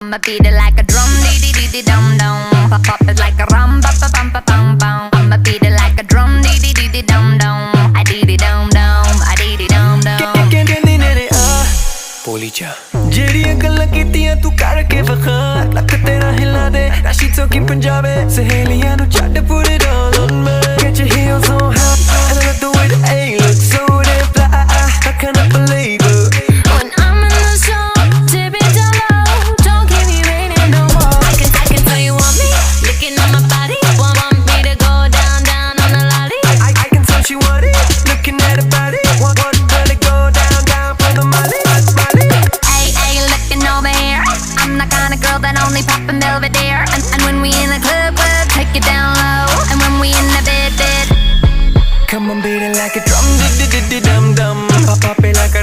I'ma beat it like a drum, dee dee dee dee dum dum. Pop pop it like a rum, pa pa pum pa pum pum. I'ma beat it like a drum, dee dee dee dee dum dum. I dee dee dum dum, I dee dee dum dum. ਕਹਿੰਦੀ ਨੇ ਰੇ ਆ ਬੋਲੀ ਜਾ ਜਿਹੜੀਆਂ ਗੱਲਾਂ ਕੀਤੀਆਂ ਤੂੰ ਕਰਕੇ ਵਖਾ ਲੱਕ ਤੇਰਾ ਹਿਲਾ ਦੇ ਰਾਸ਼ੀ talking ਪੰਜਾਬੀ ਸਹੇਲੀਆਂ ਨੂੰ ਛੱਡ put it all on me. Get your heels on high and I love the way the A looks so damn fly. I cannot believe it. When I'm in the zone, dip it down low. Don't keep me waiting no more. I can tell you want me, looking at my body. Want me to go down, down on the lolly. I can tell she want it, looking at her body. Want her to go down, down for the money. Hey, looking over here. I'm the kind of girl that only pop in Belvedere. And when we in the club, we'll take it down low. And when we in the bed, Come on, beat it like a drum, dum dum. Pop it like a